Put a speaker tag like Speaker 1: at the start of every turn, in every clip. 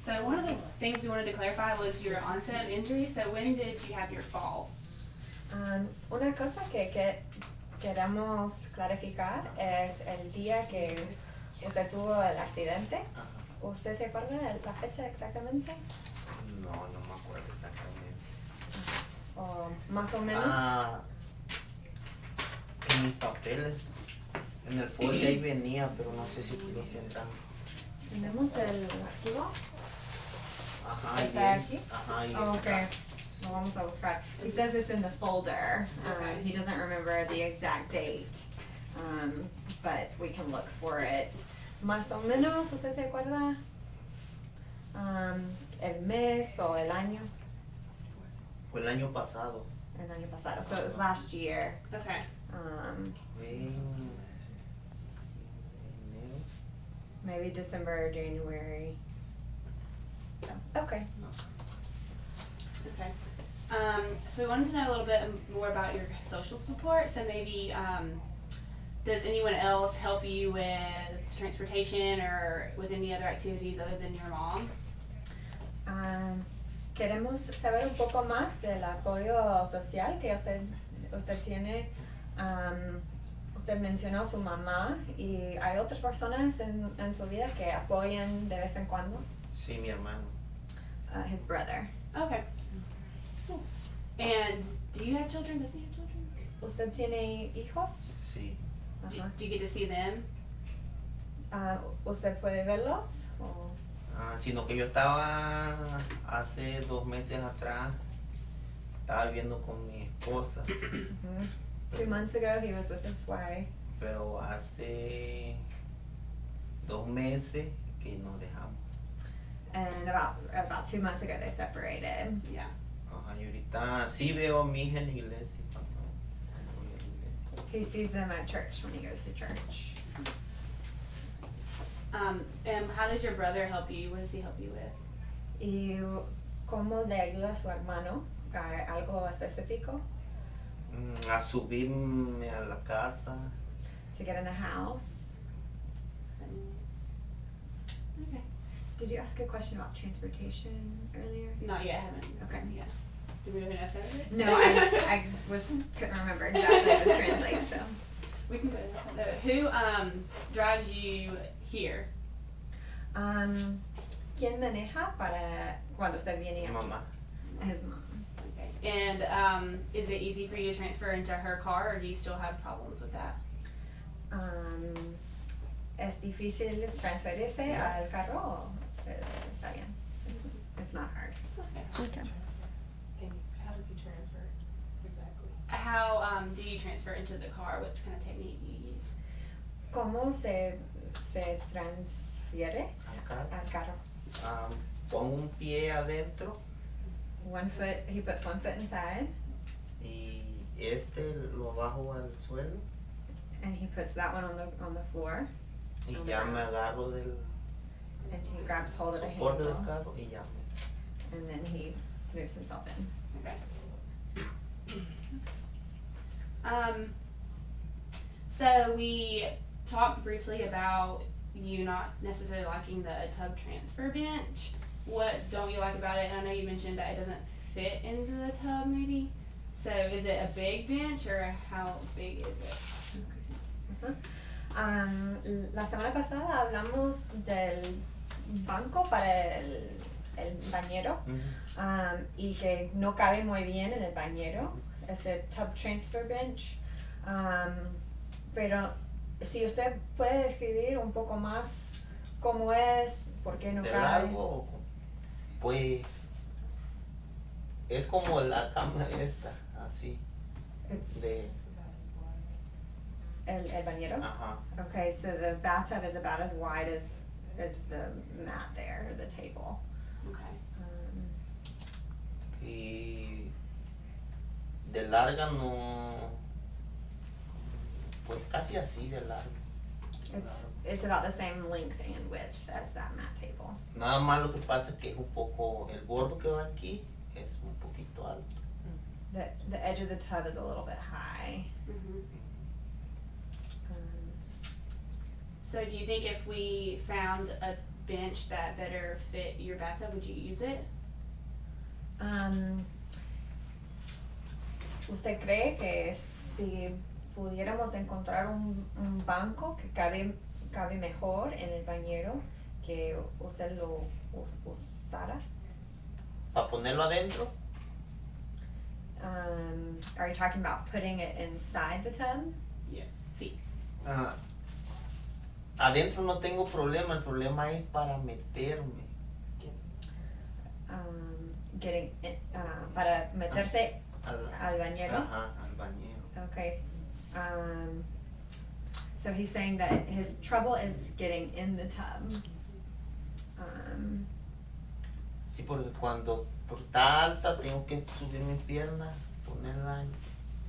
Speaker 1: So one of the things we wanted to clarify was your onset of injury. So when did you have your fall?
Speaker 2: Una cosa que queremos clarificar es el día que usted tuvo el accidente. ¿Usted se acuerda de la fecha exactamente?
Speaker 3: No me acuerdo exactamente.
Speaker 2: O más o menos.
Speaker 3: En mis papeles, en el folder ahí venía, pero no sé si lo tendrán.
Speaker 2: ¿Tenemos el archivo?
Speaker 3: Ajá,
Speaker 2: ¿Está aquí?
Speaker 3: Ajá, ahí
Speaker 2: Okay. Lo vamos a buscar. He says it's in the folder.
Speaker 1: Okay.
Speaker 2: He doesn't remember the exact date, but we can look for it. Más o menos, ¿usted se acuerda? El mes o el año?
Speaker 3: Fue el año pasado.
Speaker 2: El año pasado. So it was last year.
Speaker 1: Okay.
Speaker 3: Fue en enero.
Speaker 2: Maybe December or January. So, okay.
Speaker 1: Okay. So we wanted to know a little bit more about your social support. So maybe, does anyone else help you with transportation or with any other activities other than your mom?
Speaker 2: Queremos saber un poco más del apoyo social que usted tiene. Usted mencionó su mamá y hay otras personas en su vida que apoyan de vez en cuando.
Speaker 3: Sí, mi hermano.
Speaker 2: His brother.
Speaker 1: Okay. Cool. And do you have children? Does he have children?
Speaker 2: ¿Usted tiene hijos?
Speaker 3: Sí.
Speaker 1: Do you get to see them?
Speaker 2: ¿Usted puede verlos? O?
Speaker 3: Sino que yo estaba hace 2 meses atrás, estaba viviendo con mi esposa.
Speaker 2: 2 months ago he was with his wife.
Speaker 3: Pero hace 2 meses que nos dejamos.
Speaker 2: And about 2 months ago they separated.
Speaker 1: Yeah.
Speaker 3: Ajá, y ahorita sí veo a mi hija en la iglesia cuando voy a la iglesia.
Speaker 2: He sees them at church when he goes to church.
Speaker 1: And how does your brother help you? What does he help you with?
Speaker 2: ¿Y cómo le ayuda a su hermano? ¿Algo específico?
Speaker 3: A subirme a la casa.
Speaker 2: To get in the house?
Speaker 1: Okay.
Speaker 2: Did you ask a question about transportation earlier?
Speaker 1: Not yet, I haven't.
Speaker 2: Okay.
Speaker 1: Yeah. Did we have an essay?
Speaker 2: No, I couldn't remember exactly how to translate, so.
Speaker 1: We can put it up there. Who drives you here?
Speaker 2: ¿Quién maneja para cuando usted viene aquí?
Speaker 3: Mamá.
Speaker 2: His mom.
Speaker 1: Okay. And is it easy for you to transfer into her car, or do you still have problems with that?
Speaker 2: ¿Es difícil transferirse al carro? Está bien. It's not hard.
Speaker 1: Okay.
Speaker 4: And how does he transfer exactly?
Speaker 1: How do you transfer into the car? What kind of technique do you use?
Speaker 2: ¿Cómo se transfiere
Speaker 3: Acá.
Speaker 2: al carro?
Speaker 3: Pongo un pie adentro
Speaker 2: He puts one foot inside,
Speaker 3: y lo bajo al suelo
Speaker 2: and he puts that one on the floor,
Speaker 3: y ya me agarro del
Speaker 2: and he grabs hold of the
Speaker 3: soporte del
Speaker 2: handle,
Speaker 3: carro y ya me.
Speaker 2: and then he moves himself in.
Speaker 1: Okay. So we talked briefly about you not necessarily liking the tub transfer bench. What don't you like about it? And I know you mentioned that it doesn't fit into the tub maybe. So is it a big bench or how big is it?
Speaker 2: La semana pasada hablamos del banco para el bañero, y que no cabe muy bien en el bañero, ese tub transfer bench, pero si usted puede describir un poco más cómo es, por qué no
Speaker 3: ¿De
Speaker 2: cabe.
Speaker 3: largo? Pues es como la cama esta, así.
Speaker 2: It's
Speaker 3: De,
Speaker 2: el bañero?
Speaker 3: ajá.
Speaker 2: Okay, so the bathtub is about as wide as the mat there, or the table.
Speaker 1: Okay.
Speaker 3: Y de larga no, pues casi así de largo.
Speaker 2: It's about the same length and width as that mat table.
Speaker 3: Nada más lo que pasa es que es un poco, el bordo que va aquí es un poquito alto.
Speaker 2: The edge of the tub is a little bit high.
Speaker 1: Mm-hmm. So do you think if we found a bench that better fit your bathtub, would you use it?
Speaker 2: ¿Usted cree que si pudiéramos encontrar un banco que cabe mejor en el bañero, que usted lo usara?
Speaker 3: ¿Para ponerlo adentro?
Speaker 2: Are you talking about putting it inside the tub?
Speaker 1: Yes. Sí.
Speaker 3: Adentro no tengo problema, el problema es para meterme.
Speaker 2: Para meterse al bañero.
Speaker 3: Ajá, al bañero.
Speaker 2: Okay. So he's saying that his trouble is getting in the tub.
Speaker 3: Sí, porque cuando está alta tengo que subir mis piernas, ponerla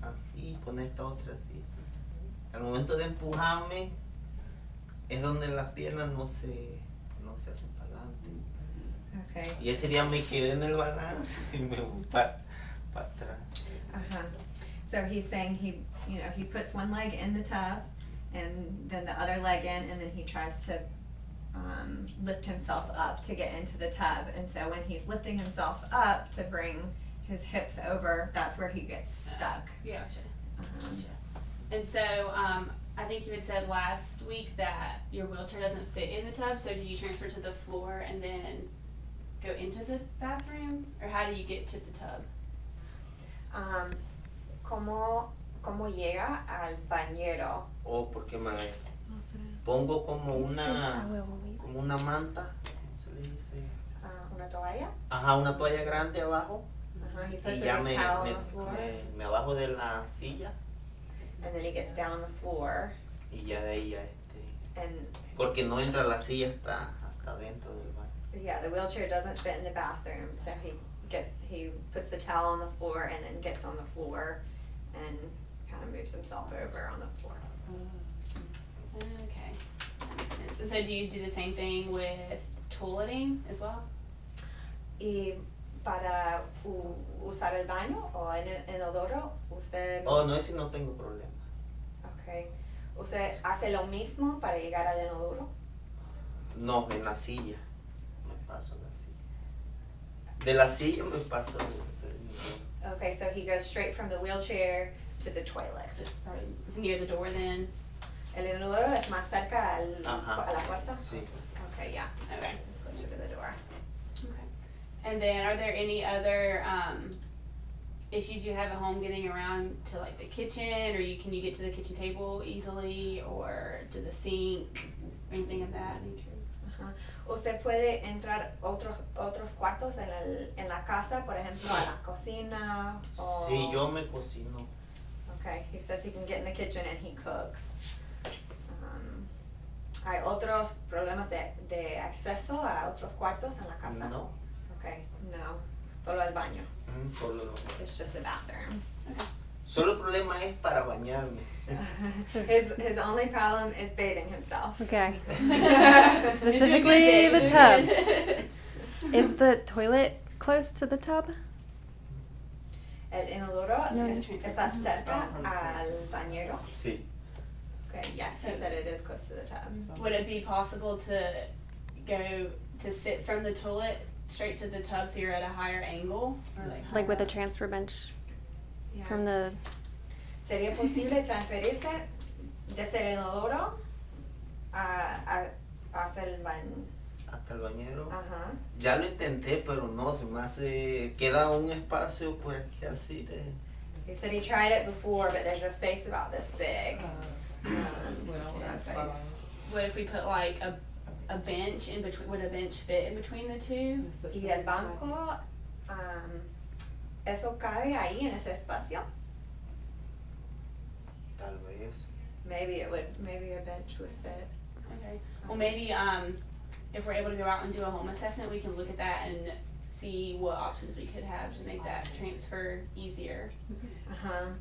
Speaker 3: así, poner esta otra así. Al momento de empujarme es donde las piernas no se hacen para adelante.
Speaker 2: Okay.
Speaker 3: Y ese día me quedé en el balance y me voy para atrás.
Speaker 2: So he's saying he puts one leg in the tub and then the other leg in, and then he tries to lift himself up to get into the tub. And so when he's lifting himself up to bring his hips over, that's where he gets stuck.
Speaker 1: Yeah. Gotcha. And so I think you had said last week that your wheelchair doesn't fit in the tub, so do you transfer to the floor and then go into the bathroom? Or how do you get to the tub?
Speaker 2: ¿Cómo llega al bañero?
Speaker 3: Porque me pongo como una manta, ¿cómo se le dice?
Speaker 2: ¿Una toalla?
Speaker 3: Ajá, una toalla grande abajo.
Speaker 2: He puts
Speaker 3: Y
Speaker 2: a
Speaker 3: ya
Speaker 2: big towel on the floor.
Speaker 3: me abajo de la silla.
Speaker 2: And then he gets down on the floor.
Speaker 3: Y ya de ahí
Speaker 2: And
Speaker 3: porque no entra la silla hasta dentro del baño.
Speaker 2: yeah, the wheelchair doesn't fit in the bathroom, so he puts the towel on the floor and then gets on the floor and kind of moves himself over on the floor.
Speaker 1: Okay, that makes sense. And so do you do the same thing with toileting as well?
Speaker 2: Y para usar el baño o en el inodoro, usted
Speaker 3: No, ese no tengo problema.
Speaker 2: okay. ¿Usted hace lo mismo para llegar al inodoro?
Speaker 3: No, en la silla. Me paso la silla. De la silla me paso del inodoro.
Speaker 2: Okay, so he goes straight from the wheelchair to the toilet.
Speaker 1: Is it near the door then?
Speaker 2: El inodoro es más cerca a la puerta?
Speaker 3: Sí.
Speaker 2: Okay, yeah.
Speaker 1: Okay.
Speaker 2: It's closer to the door.
Speaker 1: Okay. And then are there any other issues you have at home getting around to like the kitchen, or can you get to the kitchen table easily, or to the sink, anything of that nature?
Speaker 2: ¿Usted puede entrar otros cuartos en la casa, por ejemplo, a la cocina? O...
Speaker 3: Sí, yo me cocino.
Speaker 2: Okay, he says he can get in the kitchen and he cooks. ¿Hay otros problemas de acceso a otros cuartos en la casa?
Speaker 3: No.
Speaker 2: Okay, no. Solo el baño.
Speaker 3: Solo el baño.
Speaker 2: It's just the bathroom.
Speaker 1: Okay.
Speaker 3: Solo el problema es para bañarme.
Speaker 2: His only problem is bathing himself.
Speaker 5: Okay.
Speaker 1: Specifically
Speaker 5: the tub. Is the toilet close to the tub?
Speaker 2: El inodoro
Speaker 5: No.
Speaker 2: está cerca al bañero.
Speaker 3: Sí.
Speaker 2: Okay, yes, he said it is close to the tub.
Speaker 1: Would it be possible to go to sit from the toilet straight to the tub so you're at a higher angle? Or
Speaker 5: Like with a transfer bench from the...
Speaker 2: ¿Sería posible transferirse desde el inodoro hasta el baño?
Speaker 3: Hasta el bañero.
Speaker 2: Ajá.
Speaker 3: Ya lo intenté, pero no, se me hace... Queda un espacio por aquí así de...
Speaker 2: He said he tried it before, but there's a space about this big.
Speaker 1: What if we put like a bench in between? Would a bench fit in between the two?
Speaker 2: Y el banco, ¿eso cabe ahí en ese espacio?
Speaker 3: Tal vez.
Speaker 2: Maybe a bench would fit.
Speaker 1: Okay. Well, maybe if we're able to go out and do a home assessment, we can look at that and see what options we could have to make that transfer easier.
Speaker 2: Ajá.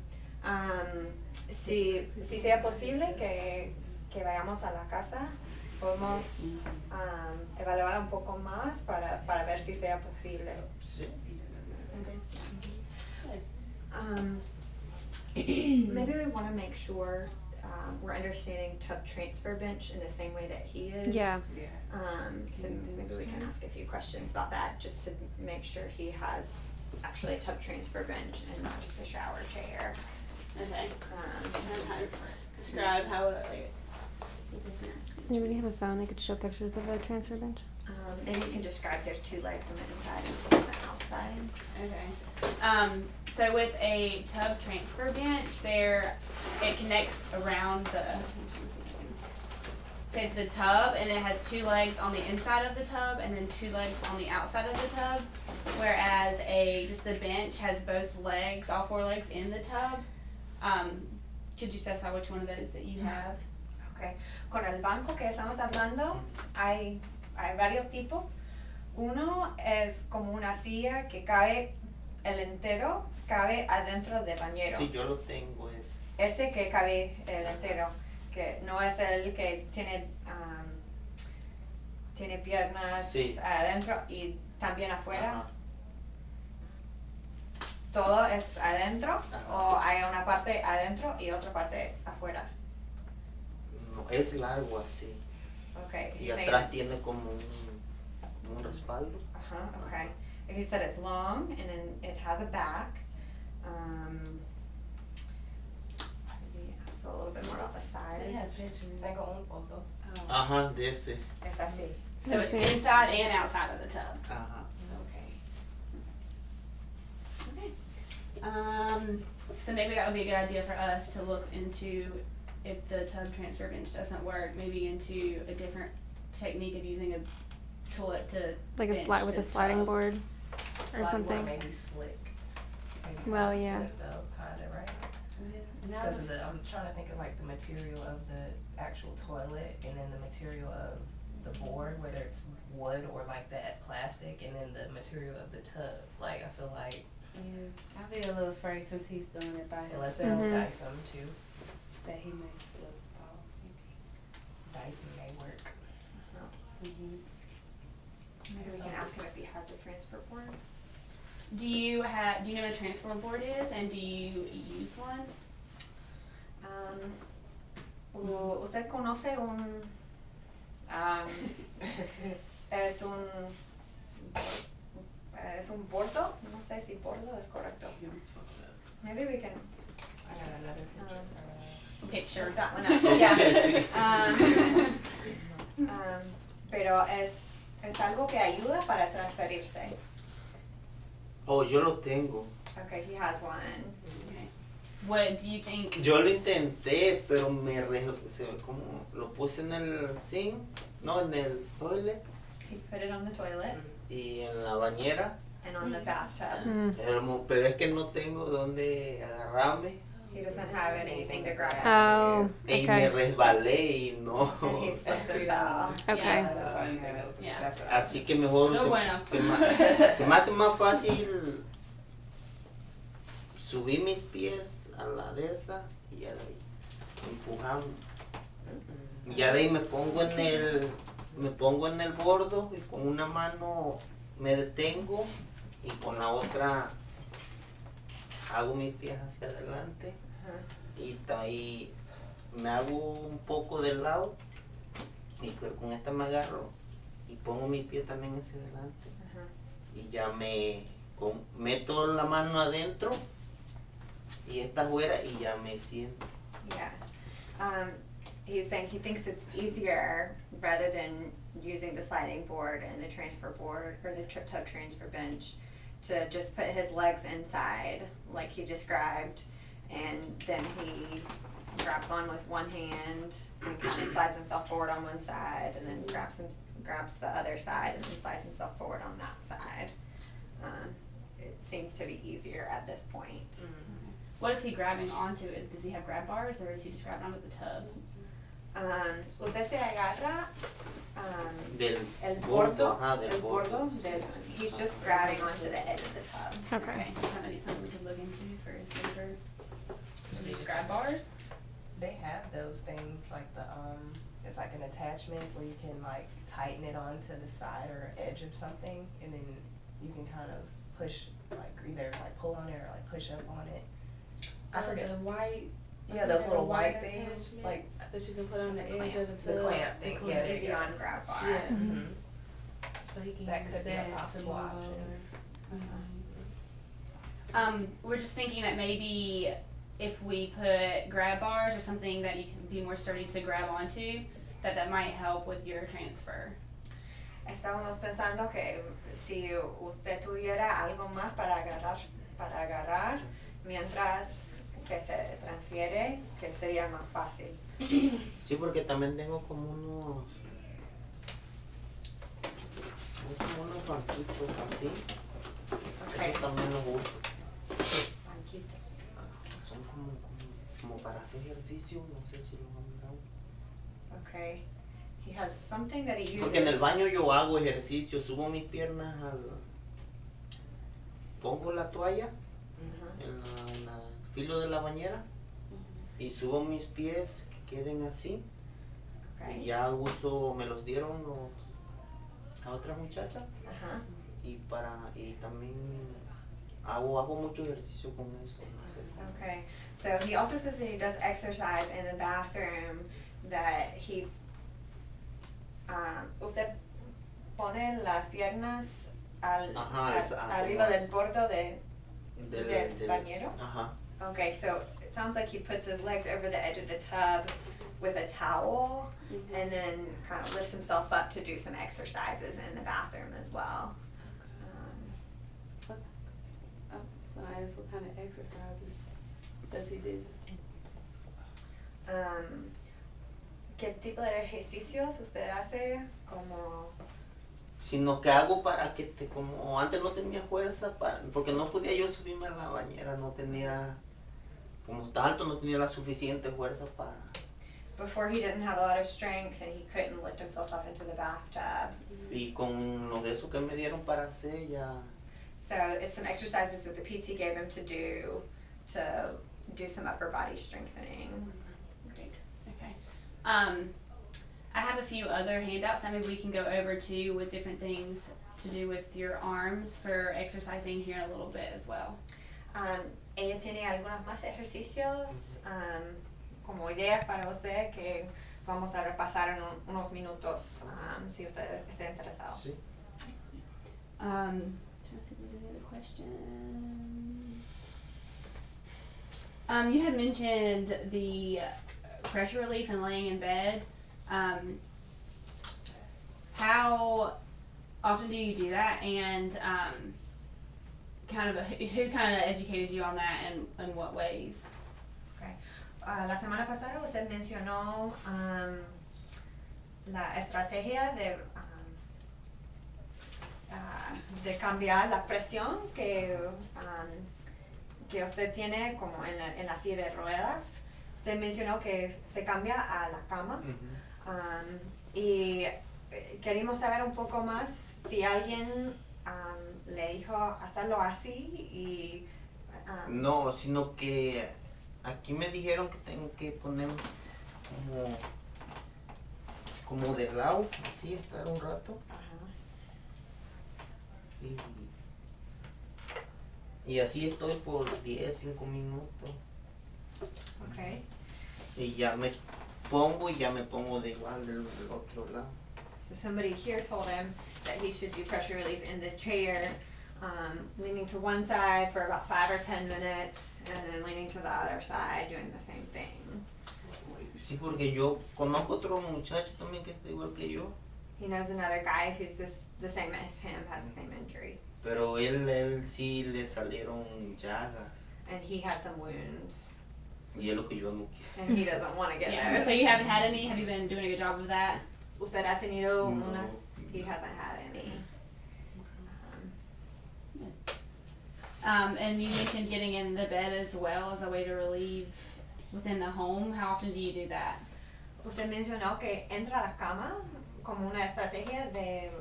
Speaker 2: Si sea posible que vayamos a la casa, podemos evaluar un poco más para ver si sea posible.
Speaker 3: Sí.
Speaker 1: Okay. Good.
Speaker 2: Maybe we want to make sure we're understanding tub transfer bench in the same way that he is.
Speaker 5: Yeah.
Speaker 2: So maybe we can ask a few questions about that just to make sure he has actually a tub transfer bench and not just a shower chair.
Speaker 1: Okay. And how to describe how would I like it?
Speaker 5: Does anybody have a phone that could show pictures of a transfer bench?
Speaker 2: Maybe you can describe there's 2 legs on the inside and 2 on the outside.
Speaker 1: Okay. So with a tub transfer bench, it connects around the tub, and it has 2 legs on the inside of the tub and then 2 legs on the outside of the tub. Whereas just the bench has both legs, all 4 legs in the tub. Could you specify which one of those that you have?
Speaker 2: Okay. Con el banco que estamos hablando, hay varios tipos. Uno es como una silla que cabe, el entero cabe adentro del bañero.
Speaker 3: Sí, yo lo tengo ese.
Speaker 2: Ese que cabe el entero, que no es el que tiene piernas adentro y también afuera.
Speaker 3: Ajá.
Speaker 2: Todo es adentro, o hay una parte adentro y otra parte afuera.
Speaker 3: No, es largo así.
Speaker 2: Okay.
Speaker 3: Y atrás tiene como un respaldo.
Speaker 2: Okay. He said it's long and then it has a back. Maybe ask a little bit more about the size.
Speaker 4: Tengo un foto.
Speaker 3: Ajá, de ese.
Speaker 2: Es así.
Speaker 1: So it's inside and outside of the tub.
Speaker 3: Ajá.
Speaker 1: Okay. So maybe that would be a good idea for us to look into, if the tub transfer bench doesn't work, maybe into a different technique of using a toilet to
Speaker 5: Like
Speaker 1: bench
Speaker 5: with
Speaker 1: to
Speaker 5: a sliding
Speaker 1: tub.
Speaker 5: board or something.
Speaker 4: Maybe slick. Maybe
Speaker 5: Well,
Speaker 4: kinda
Speaker 5: yeah.
Speaker 4: Slick though, kinda, right? Because of I'm trying to think of like the material of the actual toilet and then the material of the board, whether it's wood or like that plastic, and then the material of the tub. Like I feel like
Speaker 6: Yeah, I'll be a little afraid since he's doing it by
Speaker 4: unless
Speaker 6: himself
Speaker 4: we
Speaker 5: Mhm.
Speaker 4: Dyson too,
Speaker 6: that he may slip off.
Speaker 4: Dyson may work.
Speaker 6: Maybe.
Speaker 2: Maybe we can ask him if he has a transfer board.
Speaker 1: Do you know what a transfer board is, and do you use one?
Speaker 2: ¿Usted conoce un es un bordo? No sé si bordo es correcto. Maybe we can
Speaker 4: I got another picture.
Speaker 1: Picture.
Speaker 2: that one up. Yeah.
Speaker 3: Sí.
Speaker 2: Pero es algo que ayuda para transferirse.
Speaker 3: Oh, yo lo tengo.
Speaker 2: Okay, he has one.
Speaker 1: Okay. What do you think?
Speaker 3: Yo lo intenté, pero como lo puse en el sink, no, en el toilet
Speaker 2: He put it on the toilet
Speaker 3: y en la bañera.
Speaker 2: and on the bathtub.
Speaker 3: Pero es que no tengo dónde agarrarme.
Speaker 2: He doesn't have anything to grab
Speaker 5: Oh,
Speaker 2: onto.
Speaker 3: Y me
Speaker 5: okay.
Speaker 3: resbalé y no.
Speaker 2: And he slipped and fell.
Speaker 5: Okay.
Speaker 1: Yeah.
Speaker 4: That's all you think that was-
Speaker 1: Yeah.
Speaker 4: that's what I was-
Speaker 3: Así que mejor
Speaker 1: No bueno.
Speaker 3: se me hace más fácil subir mis pies a la de esa y ya de ahí empujando. Y ya de ahí me pongo en el bordo y con una mano me detengo y con la otra hago mis pies hacia adelante y ahí me hago un poco del lado y con esta me agarro y pongo mi pie también hacia adelante y ya meto la mano adentro y esta afuera y ya me siento.
Speaker 2: Yeah. He's saying he thinks it's easier rather than using the sliding board and the transfer board or the tub transfer bench to just put his legs inside like he described, and then he grabs on with one hand and kind of slides himself forward on one side and then grabs the other side and then slides himself forward on that side. It seems to be easier at this point.
Speaker 1: What is he grabbing onto? Does he have grab bars, or is he just grabbing onto the tub?
Speaker 2: Usted se agarra
Speaker 3: Del
Speaker 2: el
Speaker 3: bordo,
Speaker 2: bordo,
Speaker 3: ajá, del
Speaker 2: el bordo,
Speaker 3: bordo.
Speaker 2: he's just grabbing onto the edge of the tub.
Speaker 5: Okay.
Speaker 1: That might be something we could look into for his safer. Should we just grab bars?
Speaker 4: They have those things like it's like an attachment where you can like tighten it onto the side or edge of something, and then you can kind of push, like either like pull on it or like push up on it. I forget.
Speaker 6: The white
Speaker 4: Yeah, those little white things,
Speaker 6: attachments
Speaker 4: like
Speaker 6: that you can put on the edge
Speaker 2: clamp.
Speaker 6: of the
Speaker 4: the
Speaker 6: tub.
Speaker 4: clamp thing. Yeah, there you
Speaker 2: Easy
Speaker 4: go.
Speaker 2: on grab bar.
Speaker 6: Yeah.
Speaker 4: Mhm.
Speaker 6: So he can
Speaker 4: That
Speaker 6: use
Speaker 4: could be a
Speaker 6: that to
Speaker 4: possible
Speaker 6: move
Speaker 4: option.
Speaker 6: over.
Speaker 1: We're just thinking that maybe if we put grab bars or something that you can be more sturdy to grab onto, that might help with your transfer.
Speaker 2: Estábamos pensando que si usted tuviera algo más para agarrar mientras que se transfiere, que sería más fácil.
Speaker 3: Sí, porque también tengo como unos banquitos así.
Speaker 2: Okay.
Speaker 3: Eso también los uso.
Speaker 2: Banquitos.
Speaker 3: Son como para hacer ejercicio, no sé si los han mirado.
Speaker 2: Okay. He has something that he uses.
Speaker 3: Porque en el baño yo hago ejercicio, subo mis piernas pongo la toalla en la filo de la bañera y subo mis pies que queden así.
Speaker 2: Okay.
Speaker 3: Y ya me los dieron a otras muchachas
Speaker 2: Ajá.
Speaker 3: y también hago mucho ejercicio con eso. No sé.
Speaker 2: Okay. So he also says that he does exercise in the bathroom, that he usted pone las piernas arriba del borde del bañero.
Speaker 3: Ajá.
Speaker 2: Okay, so it sounds like he puts his legs over the edge of the tub with a towel and then kind of lifts himself up to do some exercises in the bathroom as well.
Speaker 6: So I asked what kind of exercises does he do?
Speaker 2: ¿Qué tipo de ejercicios usted hace? Como
Speaker 3: Sino que hago para que como antes no tenía fuerza, porque no podía yo subirme a la bañera, no tenía, como está alto, no tenía la suficiente fuerza para...
Speaker 2: before he didn't have a lot of strength and he couldn't lift himself up into the bathtub.
Speaker 3: Y con lo de eso que me dieron para hacer ya...
Speaker 2: So it's some exercises that the PT gave him to do some upper body strengthening.
Speaker 1: Great. Okay. I have a few other handouts that maybe we can go over to with different things to do with your arms for exercising here in a little bit as well.
Speaker 2: Ella tiene algunos más ejercicios como ideas para usted que vamos a repasar en unos minutos si usted está interesado.
Speaker 3: Sí.
Speaker 1: Trying to see if there's any other questions. You had mentioned the pressure relief and laying in bed. How often do you do that, and who kind of educated you on that, and in what ways?
Speaker 2: Okay. La semana pasada usted mencionó la estrategia de cambiar la presión que usted tiene como en la silla de ruedas. Usted mencionó que se cambia a la cama. Y queríamos saber un poco más si alguien le dijo hacerlo así y...
Speaker 3: No, sino que aquí me dijeron que tengo que poner como de lado, así, estar un rato. Y así estoy por 5 minutos.
Speaker 2: Okay.
Speaker 3: Y ya me pongo de igual del otro lado.
Speaker 2: So somebody here told him that he should do pressure relief in the chair, leaning to one side for about 5 or 10 minutes, and then leaning to the other side, doing the same thing.
Speaker 3: Sí, porque yo conozco otro muchacho también que está igual que yo.
Speaker 2: He knows another guy who's the same as him, has the same injury,
Speaker 3: Pero él sí le salieron llagas.
Speaker 2: and he had some wounds,
Speaker 3: Y es lo que yo no quiero.
Speaker 2: and he doesn't want to get
Speaker 1: Yeah. So
Speaker 2: those.
Speaker 1: you haven't had any? Have you been doing a good job of that?
Speaker 2: ¿Usted ha tenido
Speaker 3: No.
Speaker 2: unas? He hasn't had any.
Speaker 1: And you mentioned getting in the bed as well as a way to relieve within the home. How often do you do that?
Speaker 2: Usted mencionó que entra a la cama como una estrategia de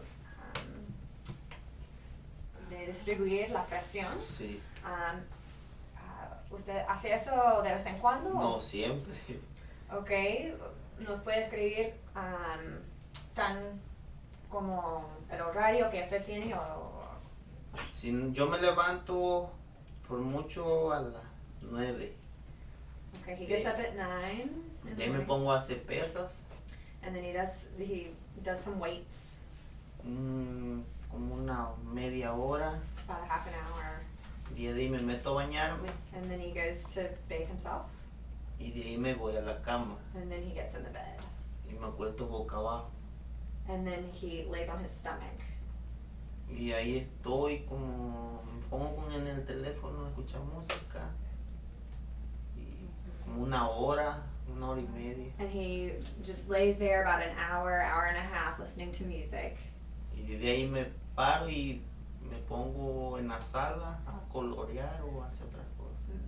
Speaker 2: distribuir la presión.
Speaker 3: Sí.
Speaker 2: ¿Usted hace eso de vez en cuando?
Speaker 3: No siempre.
Speaker 2: Ok, ¿nos puede escribir tan como el horario que usted tiene o...?
Speaker 3: Si yo me levanto por mucho a las 9.
Speaker 2: Okay, he gets up at 9 in the
Speaker 3: De ahí me
Speaker 2: morning,
Speaker 3: pongo a hacer pesas,
Speaker 2: and then he does some weights,
Speaker 3: como una media hora,
Speaker 2: about a half an hour,
Speaker 3: y de ahí me meto a bañarme,
Speaker 2: and then he goes to bathe himself,
Speaker 3: y de ahí me voy a la cama,
Speaker 2: and then he gets in the bed,
Speaker 3: y me acuesto boca abajo.
Speaker 2: and then he lays on his stomach.
Speaker 3: Y ahí estoy como, me pongo en el teléfono a escuchar música, y como una hora y media.
Speaker 2: And he just lays there about an hour, hour and a half listening to music.
Speaker 3: Y de ahí me paro y me pongo en la sala a colorear o a hacer otras cosas.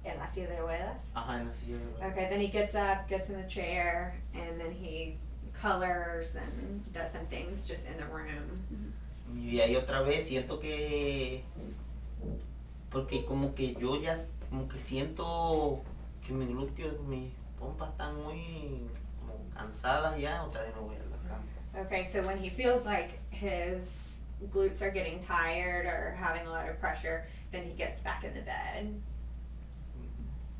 Speaker 2: En la silla de ruedas.
Speaker 3: Ajá, en la silla de ruedas.
Speaker 2: Okay, then he gets up, gets in the chair, and then he colors and does some things just in the room.
Speaker 3: Y de ahí otra vez siento que, porque como que yo ya, como que siento que mis glúteos, mis pompas están muy como cansadas ya, otra vez me voy a la cama.
Speaker 2: Okay, so when he feels like his glutes are getting tired or having a lot of pressure, then he gets back in the bed.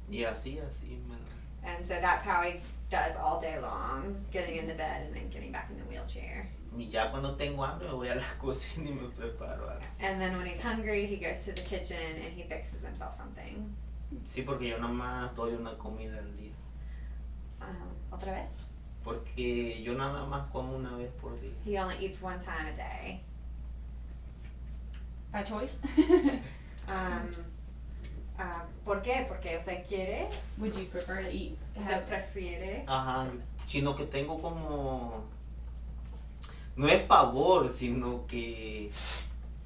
Speaker 3: Y así me...
Speaker 2: And so that's how he does all day long, getting in the bed and then getting back in the wheelchair.
Speaker 3: Y ya cuando tengo hambre me voy a la cocina y me preparo algo.
Speaker 2: And then when he's hungry, he goes to the kitchen and he fixes himself something.
Speaker 3: Sí, porque yo nada más doy una comida al día.
Speaker 2: Otra vez?
Speaker 3: Porque yo nada más como una vez por día.
Speaker 2: He only eats one time a day.
Speaker 1: By choice?
Speaker 2: ¿Por qué? Porque usted quiere,
Speaker 1: Would you prefer to eat?
Speaker 2: usted prefiere.
Speaker 3: Ajá, sino que tengo como... No es pavor, sino que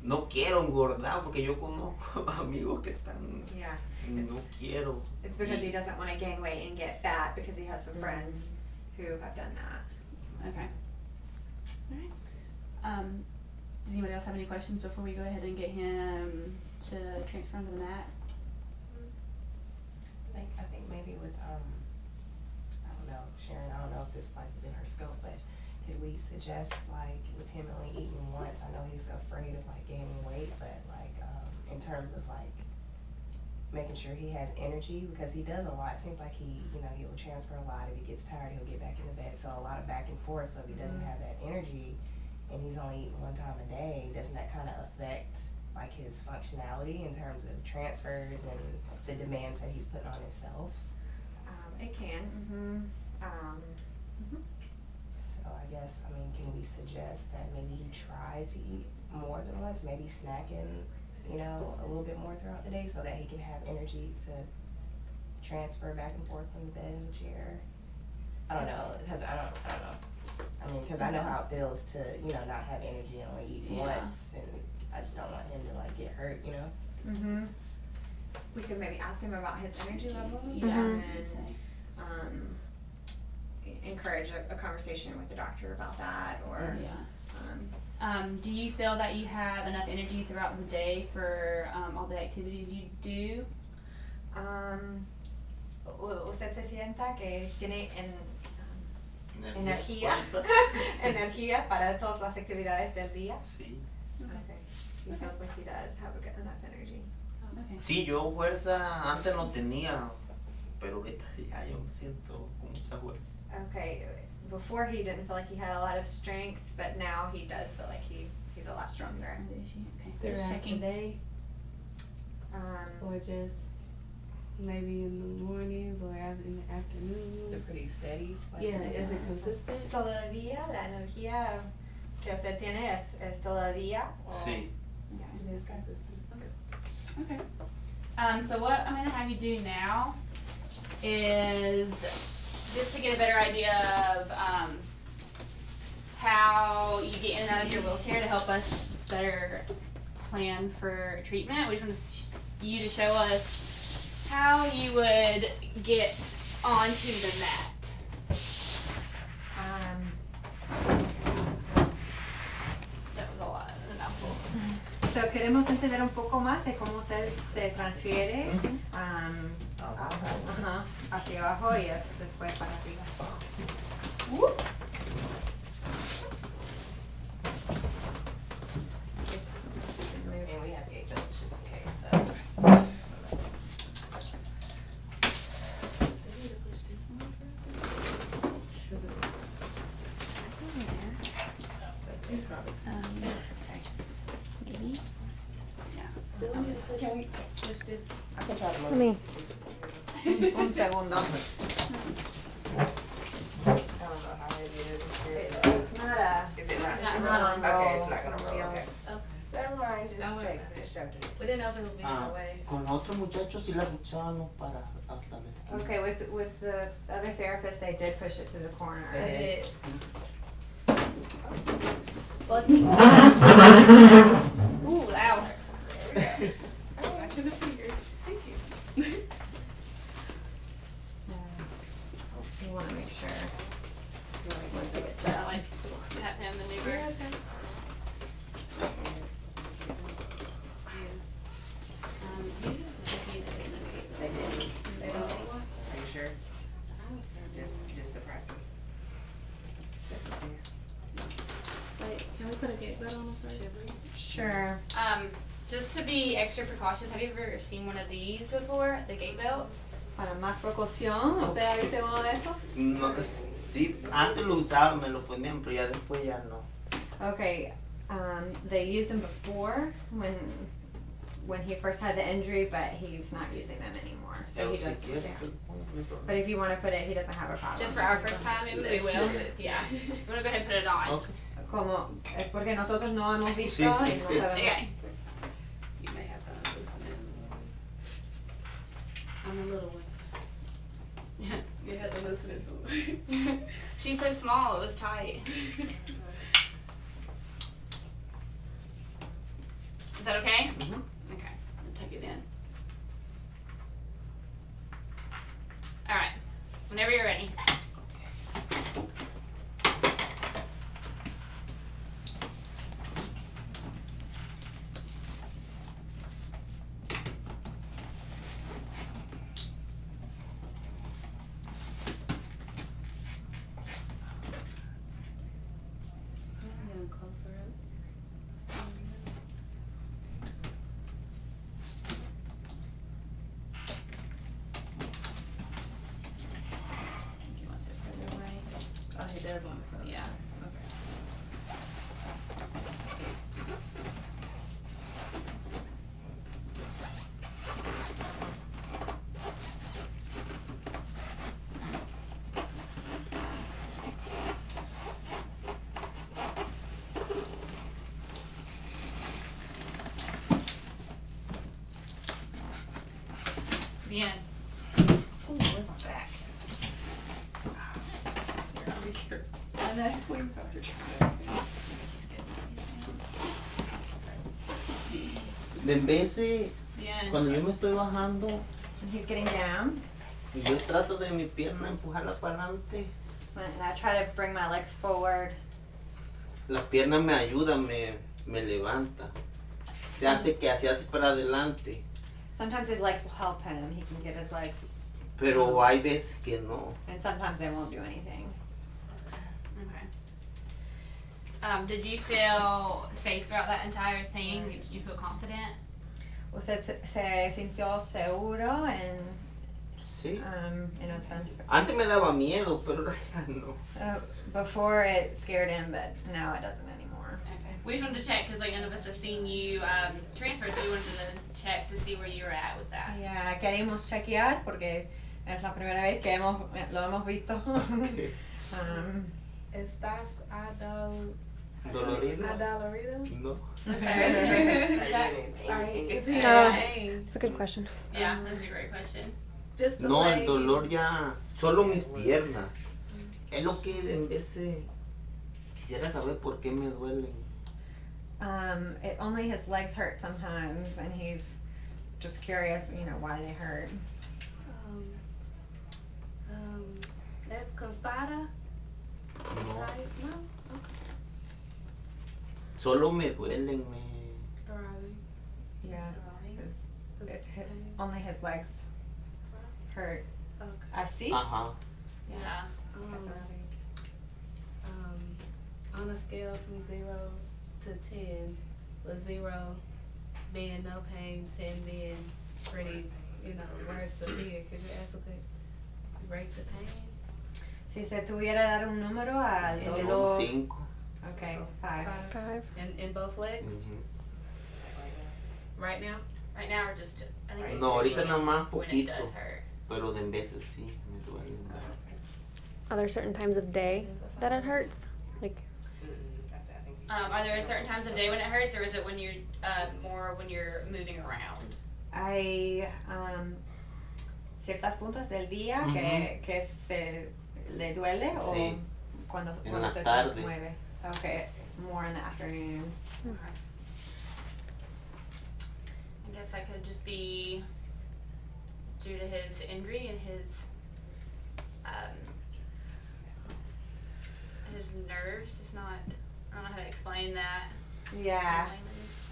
Speaker 3: no quiero engordar porque yo conozco amigos que están...
Speaker 2: Yeah.
Speaker 3: No quiero.
Speaker 2: It's because he doesn't want to gain weight and get fat because he has some friends who have done that.
Speaker 1: Okay. Alright. Does anybody else have any questions before we go ahead and get him to transfer onto the mat?
Speaker 4: I think maybe with I don't know, Sharon, I don't know if this is like within her scope, but could we suggest like with him only eating once, I know he's afraid of like gaining weight, but like in terms of like making sure he has energy, because he does a lot. It seems like he'll transfer a lot. If he gets tired, he'll get back in the bed. So a lot of back and forth. So if he doesn't have that energy and he's only eating one time a day, doesn't that kind of affect like his functionality in terms of transfers and the demands that he's putting on himself?
Speaker 2: It can.
Speaker 4: So I guess, can we suggest that maybe he try to eat more than once, maybe snacking, a little bit more throughout the day so that he can have energy to transfer back and forth from the bed and the chair? I don't know, because I don't know. Because I know how it feels to, not have energy and only eat once, and I just don't want him to like get hurt,
Speaker 2: We could maybe ask him about his energy levels
Speaker 1: Yeah.
Speaker 2: and then encourage a conversation with the doctor about that, or
Speaker 1: Do you feel that you have enough energy throughout the day for all the activities you do?
Speaker 2: ¿Usted se sienta que tiene
Speaker 3: Energía.
Speaker 2: energía para todas las actividades del día?
Speaker 3: Sí.
Speaker 2: Okay. He feels like he does have enough energy.
Speaker 1: Okay.
Speaker 3: Sí, yo fuerza antes no tenía, pero ahorita ya yo me siento con mucha fuerza.
Speaker 2: Okay. Before he didn't feel like he had a lot of strength, but now he does feel like he's a lot stronger.
Speaker 1: Okay. Just
Speaker 6: Throughout the
Speaker 1: checking.
Speaker 6: day, or just maybe in the mornings or in the afternoons?
Speaker 4: Is it pretty steady?
Speaker 6: Yeah, is it consistent?
Speaker 2: ¿Todo el día la energía que usted tiene es todo el día? O?
Speaker 3: Sí.
Speaker 2: Yeah.
Speaker 6: It is consistent.
Speaker 1: Okay. So what I'm going to have you do now is just to get a better idea of how you get in and out of your wheelchair to help us better plan for treatment. We just want you to show us how you would get onto the mat. That was a lot, a mouthful.
Speaker 2: So queremos entender un poco más de cómo se transfiere hacia abajo y después para arriba.
Speaker 4: And we have gate belts just in case. So. Can we push this? I can try to
Speaker 5: Let
Speaker 4: move
Speaker 5: me.
Speaker 2: Un segundo.
Speaker 4: I don't know how heavy it is.
Speaker 2: It's not a.
Speaker 4: Is it not?
Speaker 2: It's not on roll.
Speaker 4: Okay, it's not gonna roll. Okay.
Speaker 6: Okay.
Speaker 4: Never mind.
Speaker 6: Don't worry about it.
Speaker 4: Just joking.
Speaker 6: We didn't know if it would be in
Speaker 3: Ah,
Speaker 6: the way.
Speaker 3: con otros muchachos sí la luchábamos para hasta la esquina.
Speaker 2: Okay, with the other therapist, they did push it to the corner.
Speaker 4: They did.
Speaker 1: Ooh, ow.
Speaker 6: Watching the fingers. Thank you.
Speaker 2: So, you want to make sure.
Speaker 1: Once it gets set, I like to have him maneuver.
Speaker 6: Yeah, okay.
Speaker 4: They did.
Speaker 6: They don't want one?
Speaker 4: Are you sure? Just to practice. Just in case.
Speaker 6: Wait, can we put a gate belt on them first?
Speaker 2: Sure.
Speaker 1: Just to be extra precautious, have you ever seen one of these before? The gate belts?
Speaker 2: Para más precaución, ¿usted ha visto uno de esos?
Speaker 3: No, sí, antes lo usaba, me lo ponían, pero ya después ya no.
Speaker 2: Okay, they used them before when he first had the injury, but he's not using them anymore. So
Speaker 3: Pero
Speaker 2: he
Speaker 3: si
Speaker 2: does.
Speaker 3: quieres,
Speaker 2: Yeah.
Speaker 3: pues, no hay problema.
Speaker 2: But if you want to put it, he doesn't have a problem.
Speaker 1: Just for our first time, maybe we
Speaker 4: Let's
Speaker 1: will.
Speaker 4: do it.
Speaker 1: Yeah. I'm gonna go ahead and put it on.
Speaker 3: Okay.
Speaker 2: Como es porque nosotros no hemos visto
Speaker 3: Sí,
Speaker 2: y
Speaker 3: sí,
Speaker 2: no
Speaker 3: sí.
Speaker 2: sabemos.
Speaker 1: Okay.
Speaker 6: You may have to loosen it. I'm a little one. You have to loosen it some.
Speaker 1: She's so small, it was tight. Is that okay?
Speaker 3: Mhm.
Speaker 1: Okay, I'll tuck it in. Alright, whenever you're ready.
Speaker 6: I'm getting closer up.
Speaker 1: You want it further away?
Speaker 6: Oh, he does want it further.
Speaker 1: Yeah.
Speaker 6: Okay.
Speaker 1: Bien.
Speaker 2: Ooh, where's my back?
Speaker 6: Sarah, be careful. I know, please don't hurt
Speaker 3: De veces,
Speaker 1: Bien.
Speaker 3: cuando yo me estoy bajando
Speaker 2: And he's getting down,
Speaker 3: y yo trato de mi pierna empujarla para adelante,
Speaker 2: and I try to bring my legs forward.
Speaker 3: las piernas me ayudan, me levanta. Se hace que se hace para adelante,
Speaker 2: Sometimes his legs will help him. He can get his legs,
Speaker 3: pero hay veces que no.
Speaker 2: and sometimes they won't do anything.
Speaker 1: Okay. Did you feel safe throughout that entire thing? Did you feel confident?
Speaker 2: ¿Usted se sintió seguro
Speaker 3: Sí.
Speaker 2: en el transfer?
Speaker 3: Antes me daba miedo, pero ahora ya no.
Speaker 2: Before it scared him, but now it doesn't anymore.
Speaker 1: Okay. We just wanted to check because like none of us have seen you transfer, so we wanted to check to see where you were at with that.
Speaker 2: Yeah, queremos chequear porque es la primera vez que lo hemos visto.
Speaker 6: ¿Estás
Speaker 3: ¿Dolorido?
Speaker 6: adolorido?
Speaker 3: No.
Speaker 6: Sorry, is he in
Speaker 5: No.
Speaker 6: pain?
Speaker 5: It's a good question.
Speaker 1: Yeah, that's a great question.
Speaker 6: Just the
Speaker 3: No,
Speaker 6: leg.
Speaker 3: el dolor ya, solo mis piernas. Es lo que en veces quisiera saber por qué me duelen.
Speaker 2: Only his legs hurt sometimes, and he's just curious, why they hurt.
Speaker 6: That's cansada?
Speaker 3: No,
Speaker 6: No? Okay.
Speaker 3: solo me duelen,
Speaker 6: Throbbing.
Speaker 2: Yeah,
Speaker 6: Is it pain?
Speaker 2: only his legs hurt.
Speaker 6: Okay.
Speaker 2: Así?
Speaker 3: Ajá.
Speaker 1: Yeah.
Speaker 6: On a scale from 0 to 10, with 0 being no pain, 10 being pretty, worse severe, could you ask rate the pain?
Speaker 2: Si se tuviera dar un número al
Speaker 6: El
Speaker 3: Un
Speaker 2: dolor.
Speaker 3: 5.
Speaker 2: Okay, 5.
Speaker 5: 5.
Speaker 6: In both legs?
Speaker 3: Ujú.
Speaker 6: Right now?
Speaker 1: right now, or just I think it's
Speaker 3: No,
Speaker 1: just
Speaker 3: ahorita
Speaker 1: when
Speaker 3: nada más
Speaker 1: when it
Speaker 3: poquito,
Speaker 1: does hurt.
Speaker 3: pero de en veces sí me duele.
Speaker 5: Are there certain times of day that it hurts? Like,
Speaker 4: I think you
Speaker 1: Are there certain times of day when it hurts, or is it when you're more when you're moving around?
Speaker 2: Hay ciertas puntos del día que se le duele
Speaker 3: Sí.
Speaker 2: o cuando
Speaker 3: En la
Speaker 2: se
Speaker 3: tarde.
Speaker 2: mueve. Okay, more in the afternoon.
Speaker 1: I guess that could just be due to his injury and his nerves. It's not. I don't know how to explain that.
Speaker 2: Yeah,
Speaker 1: in layman's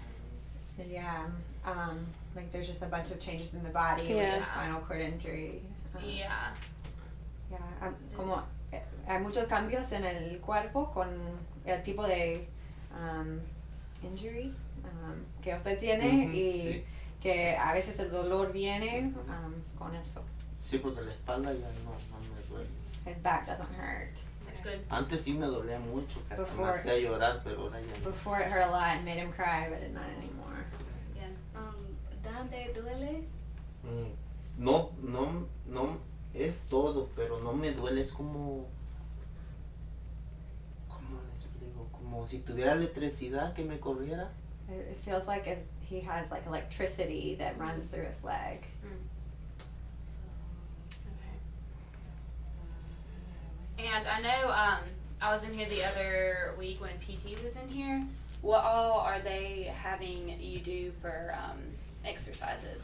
Speaker 1: terms.
Speaker 2: yeah. Like there's just a bunch of changes in the body
Speaker 5: Yeah.
Speaker 2: with spinal cord injury.
Speaker 1: Yeah.
Speaker 2: Yeah, como hay muchos cambios en el cuerpo con el tipo de injury que usted tiene y
Speaker 3: Sí.
Speaker 2: que a veces el dolor viene con eso.
Speaker 3: Sí, porque la espalda ya no me duele.
Speaker 2: His back doesn't hurt.
Speaker 1: That's good.
Speaker 3: Antes sí me dolía mucho, que hasta me
Speaker 2: Before-
Speaker 3: hacía llorar, pero ahora ya no.
Speaker 2: Before it hurt a lot and made him cry, but not anymore.
Speaker 1: Yeah.
Speaker 6: ¿Dónde duele?
Speaker 3: No es todo, pero no me duele, es como, ¿cómo le explico? Como si tuviera electricidad que me corriera.
Speaker 2: It feels like he has like electricity that runs through his leg.
Speaker 1: And I know I was in here the other week when PT was in here. What all are they having you do for exercises?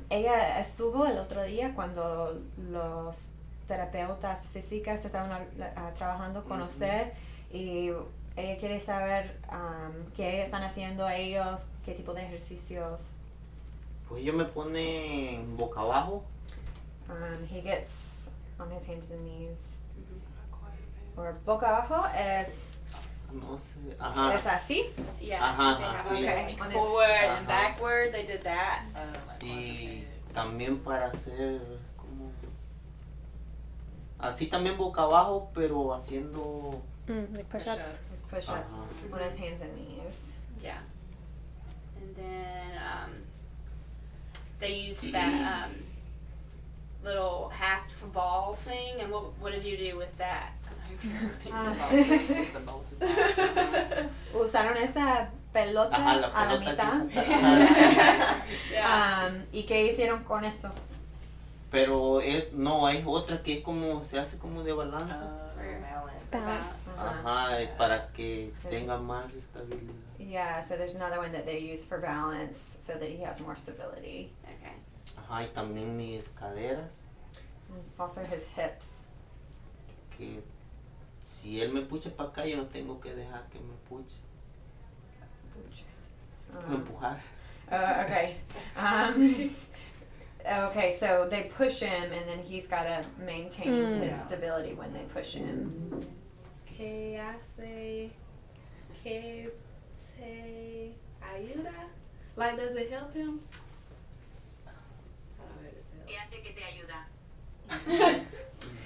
Speaker 2: Ella estuvo el otro día cuando los terapeutas físicas estaban trabajando con usted y ella quiere saber qué están haciendo ellos, qué tipo de ejercicios.
Speaker 3: Pues ellos me ponen boca abajo.
Speaker 2: He gets on his hands and knees. Or boca abajo es
Speaker 3: No sé, ajá.
Speaker 2: es así.
Speaker 1: Yeah.
Speaker 3: Ajá,
Speaker 1: they have
Speaker 3: así.
Speaker 1: like
Speaker 2: Okay.
Speaker 1: forward and
Speaker 3: Ajá.
Speaker 1: backward. They did that.
Speaker 3: Y también para hacer como así también boca abajo, pero haciendo
Speaker 5: like push-ups.
Speaker 2: Push-ups
Speaker 3: Ajá.
Speaker 2: on his hands and knees.
Speaker 1: Yeah. And then they used that little half ball thing. And what did you do with that?
Speaker 6: It's the most
Speaker 2: Usaron esa pelota
Speaker 3: ajá, la
Speaker 2: a la
Speaker 3: pelota
Speaker 2: mitad.
Speaker 3: que se-
Speaker 1: Yeah.
Speaker 2: ¿Y qué hicieron con eso?
Speaker 3: pero no hay otra que es como se hace como de balance.
Speaker 5: Balance.
Speaker 3: Ajá, para que tenga más estabilidad.
Speaker 2: Yeah, so there's another one that they use for balance so that he has more stability.
Speaker 1: Okay.
Speaker 3: Ajá, y también mis caderas,
Speaker 2: And also his hips.
Speaker 3: que si él me pucha para acá, yo no tengo que dejar que me puche, empujar.
Speaker 2: Okay. Okay, so they push him and then he's got to maintain his stability when they push him.
Speaker 6: Que hace que te ayuda? Like, does it help him?
Speaker 7: ¿Qué hace que te ayuda?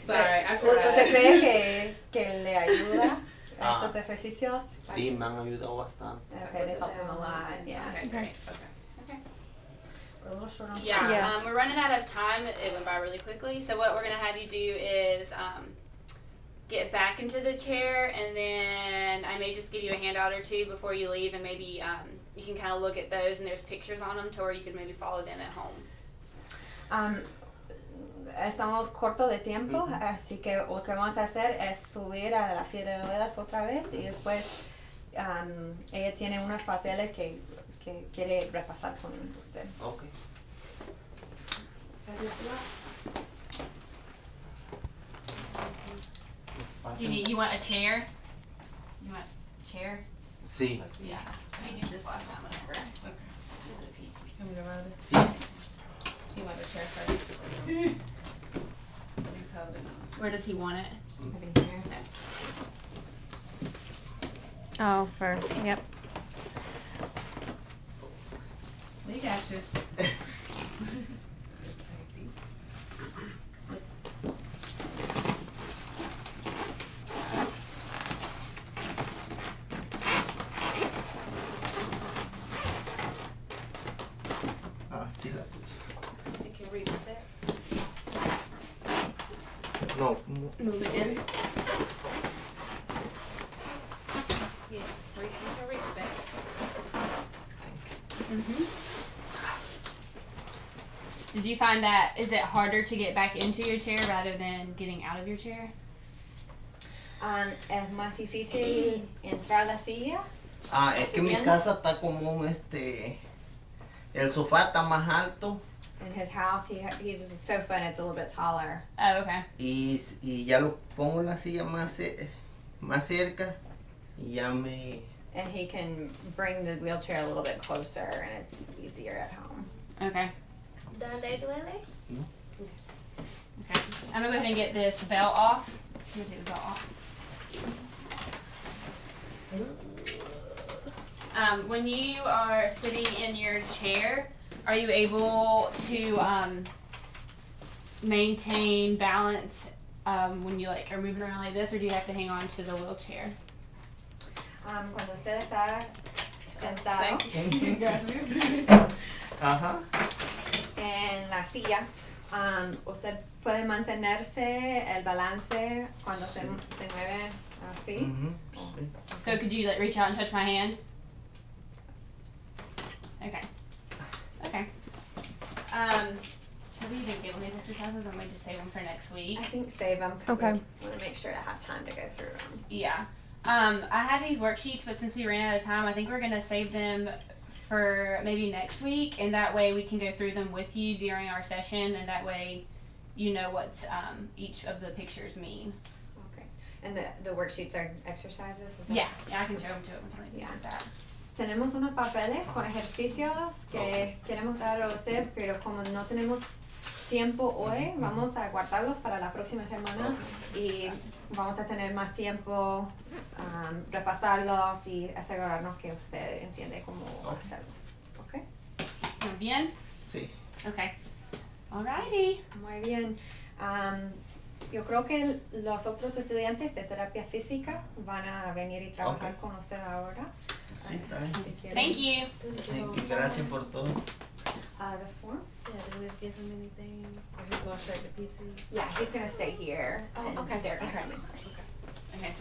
Speaker 6: Sorry, I
Speaker 2: ¿Usted
Speaker 6: tried.
Speaker 2: cree que le ayuda a
Speaker 3: Ah.
Speaker 2: estos ejercicios?
Speaker 3: Sí, me han ayudado bastante.
Speaker 2: Okay, they help him a lot, yeah.
Speaker 1: Okay, great.
Speaker 2: We're a little short on
Speaker 1: Yeah,
Speaker 2: time.
Speaker 5: Yeah.
Speaker 1: we're running out of time. It went by really quickly. So what we're going to have you do is get back into the chair, and then I may just give you a handout or two before you leave, and maybe you can kind of look at those, and there's pictures on them to where you can maybe follow them at home.
Speaker 2: Estamos cortos de tiempo, así que lo que vamos a hacer es subir a las 7 de ruedas otra vez y después ella tiene unos papeles que quiere repasar con usted.
Speaker 3: Ok.
Speaker 1: You want a chair? You want a chair?
Speaker 3: Sí,
Speaker 1: Yeah. I used this last time, whatever. Okay.
Speaker 6: Come to roll this.
Speaker 3: sí.
Speaker 6: He want the chair first. He's holding on.
Speaker 1: Where does he want it?
Speaker 2: Maybe here.
Speaker 5: Oh, yep.
Speaker 6: We got you.
Speaker 3: No.
Speaker 1: Move it in.
Speaker 6: Yeah, you can reach back.
Speaker 1: Did you find that, is it harder to get back into your chair rather than getting out of your chair?
Speaker 2: Es más difícil entrar a la silla.
Speaker 3: Es que mi casa está como el sofá está más alto.
Speaker 2: In his house, he uses a sofa and it's a little bit taller.
Speaker 1: Oh, okay.
Speaker 3: Y ya lo pongo en la silla más cerca y ya me...
Speaker 2: And he can bring the wheelchair a little bit closer and it's easier at home.
Speaker 1: Okay.
Speaker 6: ¿Dónde duele?
Speaker 1: Okay. I'm gonna go ahead and get this belt off. I'm gonna take the belt off. When you are sitting in your chair, are you able to maintain balance when you like are moving around like this, or do you have to hang on to the wheelchair?
Speaker 2: Cuando usted está sentado en la silla, usted puede mantenerse el balance cuando se mueve así.
Speaker 1: So could you like reach out and touch my hand? Okay. Okay. Should we even get one of these exercises, or we just save them for next week?
Speaker 2: I think save them.
Speaker 5: Okay.
Speaker 2: We want to make sure to have time to go through them.
Speaker 1: Yeah. I had these worksheets, but since we ran out of time, I think we're gonna save them for maybe next week, and that way we can go through them with you during our session, and that way you know what each of the pictures mean.
Speaker 2: Okay. And the worksheets are exercises? Is that-
Speaker 1: Yeah, I can show them to them.
Speaker 2: Yeah.
Speaker 1: Like that.
Speaker 2: Tenemos unos papeles con ejercicios que queremos dar a usted, pero como no tenemos tiempo hoy, vamos a guardarlos para la próxima semana y vamos a tener más tiempo repasarlos y asegurarnos que usted entiende cómo hacerlos. ¿Ok?
Speaker 1: Muy bien.
Speaker 3: Sí.
Speaker 1: Okay. Alrighty.
Speaker 2: Muy bien. Yo creo que los otros estudiantes de terapia física van a venir y trabajar con usted ahora.
Speaker 3: Sí, está bien.
Speaker 2: Si quieren.
Speaker 1: Thank you.
Speaker 3: Gracias por todo.
Speaker 2: The form?
Speaker 6: Yeah, do we give him anything? Or he's going straight to PT?
Speaker 2: Yeah, he's going to stay here.
Speaker 6: Oh,
Speaker 2: and
Speaker 6: okay.
Speaker 2: They're going to
Speaker 6: Okay.
Speaker 2: come in.
Speaker 1: Okay. So